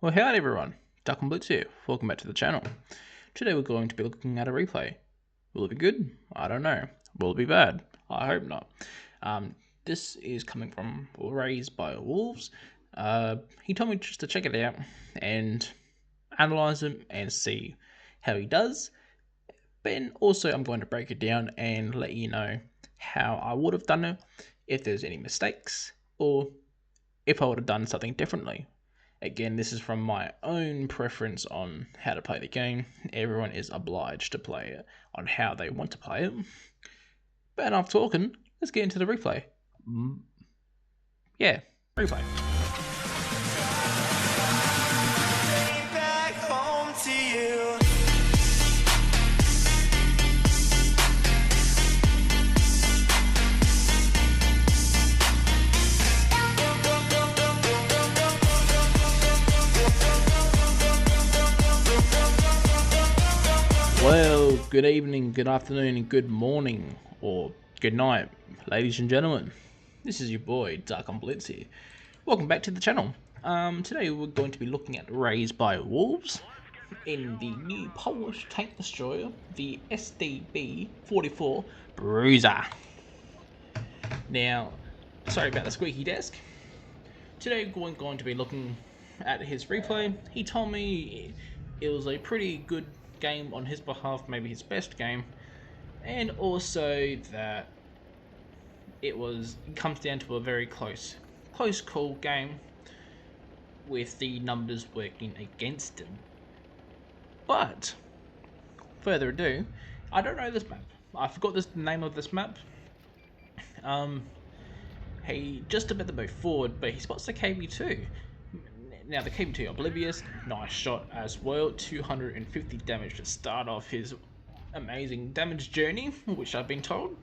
Well, howdy everyone, Duck and Blitz here. Welcome back to the channel. Today we're going to be looking at a replay. Will it be good? I don't know. Will it be bad? I hope not. This is coming from Raised by Wolves. He told me just to check it out and analyze him and see how he does. But also I'm going to break it down and let you know how I would have done it, if there's any mistakes, or if I would have done something differently. Again, this is from my own preference on how to play the game. Everyone is obliged to play it on how they want to play it. But enough talking, let's get into the replay. Yeah, replay. Back home to you. Well, good evening, good afternoon, and good morning, or good night, ladies and gentlemen. This is your boy, Dark on Blitz here. Welcome back to the channel. Today we're going to be looking at Raised by Wolves in the new Polish tank destroyer, the SDB-44 Bruiser. Now, sorry about the squeaky desk. Today we're going to be looking at his replay. He told me it was a pretty good game on his behalf, maybe his best game, and also that it comes down to a very close call game with the numbers working against him. But further ado, I don't know this map. I forgot the name of this map. He just about to move forward, but he spots the KB2. Now the KB2 Oblivious, nice shot as well, 250 damage to start off his amazing damage journey, which I've been told.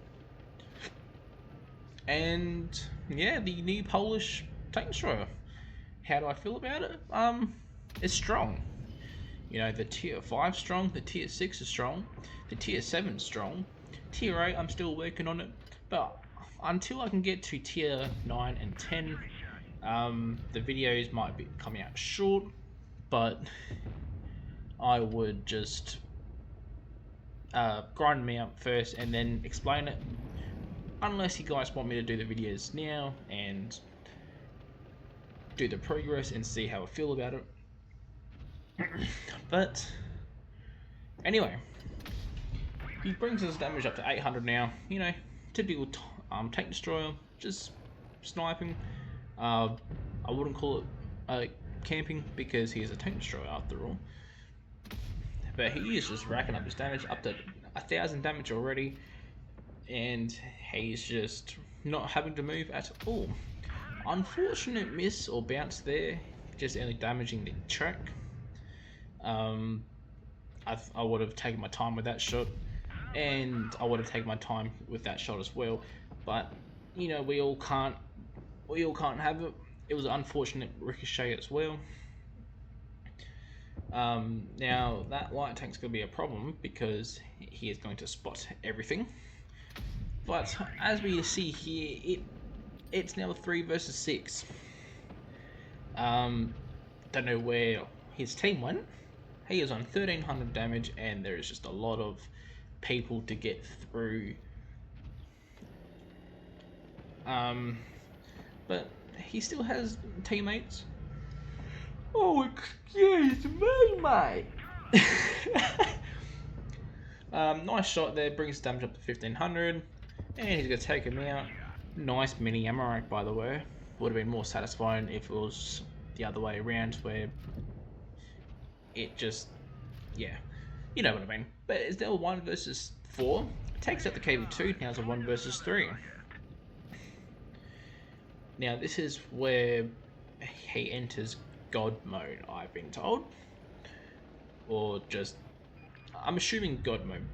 And yeah, the new Polish tank destroyer. How do I feel about it? It's strong. You know, the tier 5 strong, the tier 6 is strong, the tier 7 is strong, tier 8 I'm still working on it, but until I can get to tier 9 and 10, the videos might be coming out short, but I would just grind me up first and then explain it, unless you guys want me to do the videos now and do the progress and see how I feel about it. But anyway, he brings his damage up to 800 now. You know, typical tank destroyer, just sniping. I wouldn't call it camping because he is a tank destroyer after all. But he is just racking up his damage up to 1,000 damage already, and he's just not having to move at all. Unfortunate miss or bounce there, just only damaging the track. I would have taken my time with that shot, and I would have taken my time with that shot as well. But you know, we all can't have it. It was an unfortunate ricochet as well. Now that light tank's going to be a problem because he is going to spot everything. But as we see here, it's now 3 versus 6. Don't know where his team went. He is on 1,300 damage, and there is just a lot of people to get through. But he still has teammates. Oh, excuse me, mate. Nice shot there, brings damage up to 1,500, and he's gonna take him out. Nice mini ammo rack, by the way. Would have been more satisfying if it was the other way around, where it just, yeah, you know what I mean. But it's now 1 versus 4. Takes out the KB2. Now it's a 1 versus 3. Now this is where he enters God mode, I've been told, or just, I'm assuming God mode.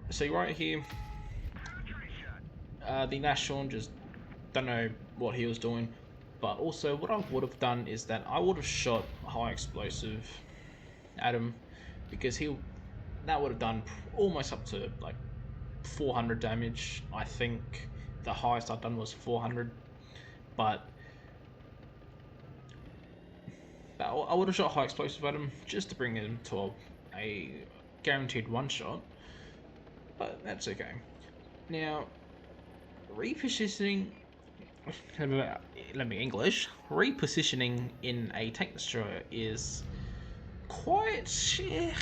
So right here, the National just don't know what he was doing, but also what I would have done is that I would have shot high explosive at him, because that would have done almost up to like 400 damage. I think the highest I've done was 400, but But I would have shot high explosive at him just to bring him to a guaranteed one shot. But that's okay. Now, repositioning. Let me English. Repositioning in a tank destroyer is quite shit.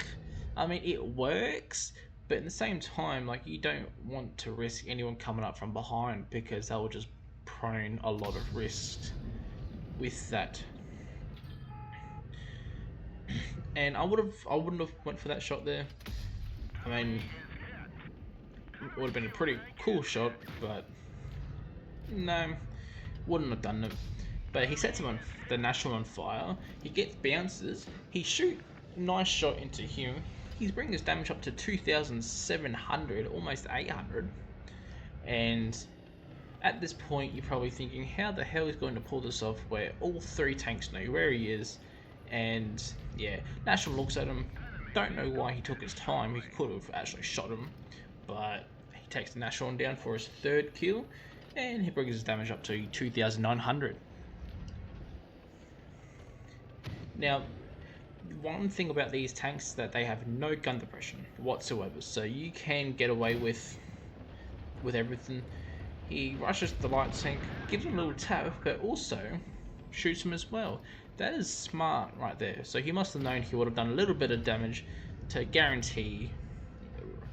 I mean, it works, but at the same time, like, you don't want to risk anyone coming up from behind because that will just prone a lot of risk with that. And I wouldn't have went for that shot there. I mean, it would have been a pretty cool shot, but no, wouldn't have done it. But he sets him on the National on fire. He gets bounces. He shoot nice shot into him. He's bringing his damage up to 2,700, almost 800. And at this point, you're probably thinking, how the hell is going to pull this off where all three tanks know where he is? And yeah, National looks at him. Don't know why he took his time. He could have actually shot him, but he takes the National down for his third kill, and he brings his damage up to 2,900. Now, one thing about these tanks is that they have no gun depression whatsoever, so you can get away with everything. He rushes the light tank, gives him a little tap, but also shoots him as well. That is smart right there. So he must have known he would have done a little bit of damage to guarantee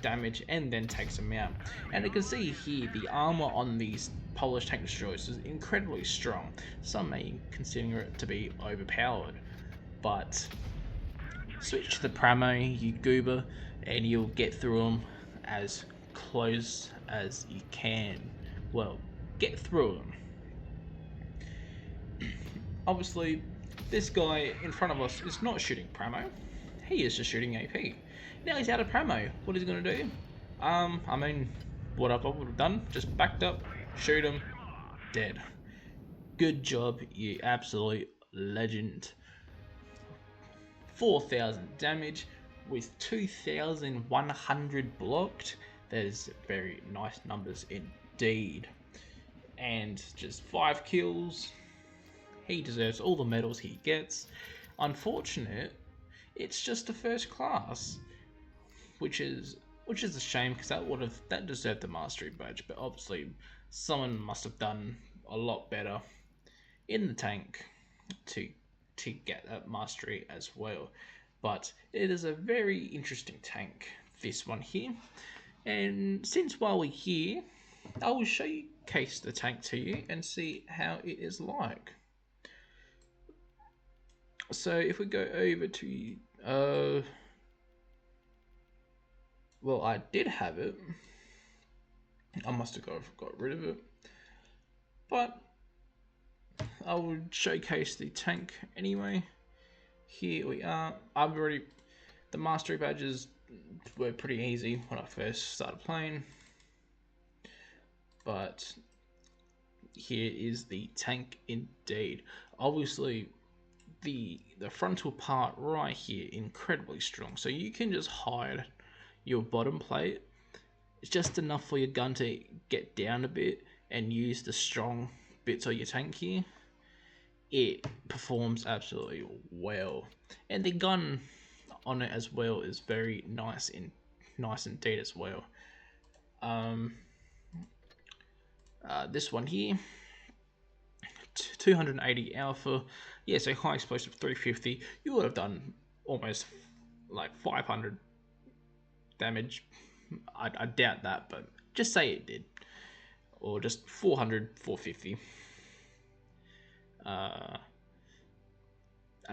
damage, and then takes him out. And you can see here the armor on these Polish tank destroyers is incredibly strong. Some may consider it to be overpowered, but switch to the Pramo, you goober, and you'll get through them as close as you can. Well, get through them. Obviously, this guy in front of us is not shooting Pramo. He is just shooting AP. Now he's out of Pramo. What is he going to do? I mean, what I would have done, just backed up, shoot him, dead. Good job, you absolute legend. 4,000 damage with 2,100 blocked. That is very nice numbers indeed. And just 5 kills. He deserves all the medals he gets. Unfortunate, it's just a first class, which is a shame because that deserved the mastery badge. But obviously, someone must have done a lot better in the tank to get that mastery as well. But it is a very interesting tank, this one here. And since while we're here, I will showcase the tank to you and see how it is like. So if we go over to well, I did have it. I must have got rid of it. But I will showcase the tank anyway. Here we are. The mastery badges were pretty easy when I first started playing. But here is the tank indeed. Obviously, the frontal part right here, incredibly strong. So you can just hide your bottom plate. It's just enough for your gun to get down a bit and use the strong bits of your tank here. It performs absolutely well, and the gun on it as well is very nice indeed as well. This one here, 280 alpha. Yeah, so high explosive 350. You would have done almost like 500 damage. I doubt that, but just say it did, or just 400, 450.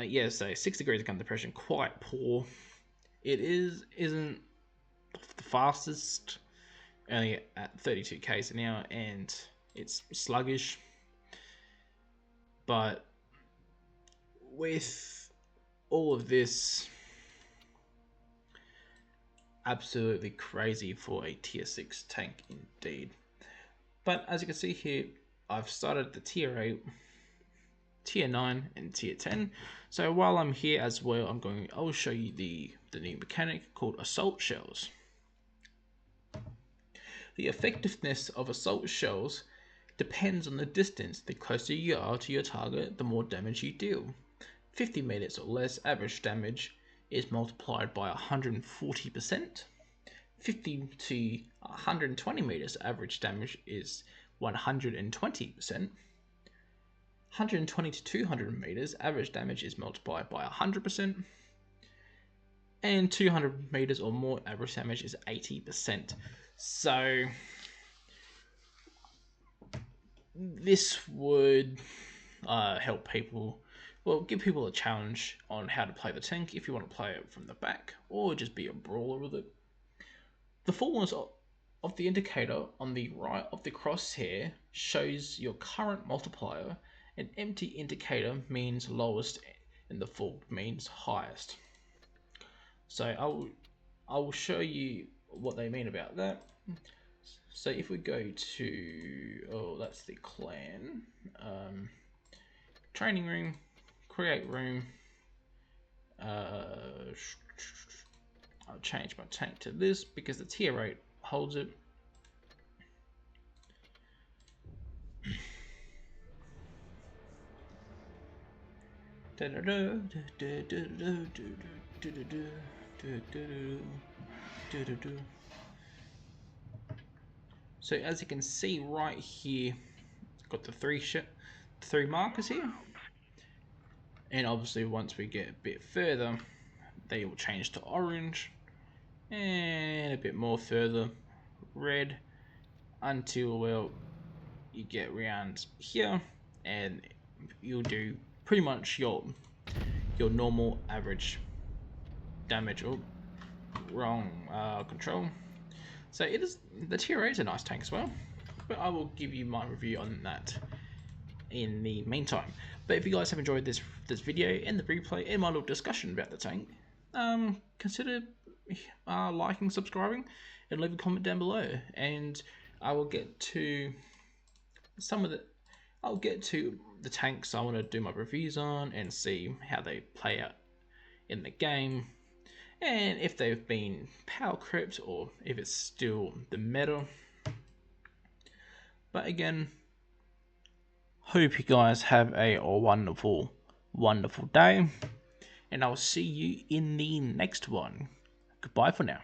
Yeah, so 6 degrees of gun depression, quite poor. It isn't the fastest, only at 32 k's an hour, and it's sluggish. But with all of this, absolutely crazy for a tier 6 tank indeed. But as you can see here, I've started the tier 8, tier 9 and tier 10. So while I'm here as well, I'll show you the new mechanic called assault shells. The effectiveness of assault shells depends on the distance. The closer you are to your target, the more damage you deal. 50 meters or less, average damage is multiplied by 140%. 50 to 120 meters, average damage is 120%. 120 to 200 meters, average damage is multiplied by 100%. And 200 meters or more, average damage is 80%. So this would help people, well, give people a challenge on how to play the tank if you want to play it from the back or just be a brawler with it. The fullness of the indicator on the right of the crosshair shows your current multiplier. An empty indicator means lowest and the full means highest. So I will show you what they mean about that. So if we go to, oh, that's the clan, training room, create room, I'll change my tank to this because the tier 8 holds it. So as you can see right here, got the three markers here, and obviously once we get a bit further, they will change to orange, and a bit more further, red, until, well, you get around here, and you'll do pretty much your normal average damage. Oh, wrong control. So it is, the tier 8 is a nice tank as well, but I will give you my review on that in the meantime. But if you guys have enjoyed this video and the replay and my little discussion about the tank, consider liking, subscribing, and leave a comment down below, and I will get to I'll get to the tanks I want to do my reviews on and see how they play out in the game, and if they've been power crept or if it's still the meta. But again, hope you guys have a wonderful day, and I'll see you in the next one. Goodbye for now.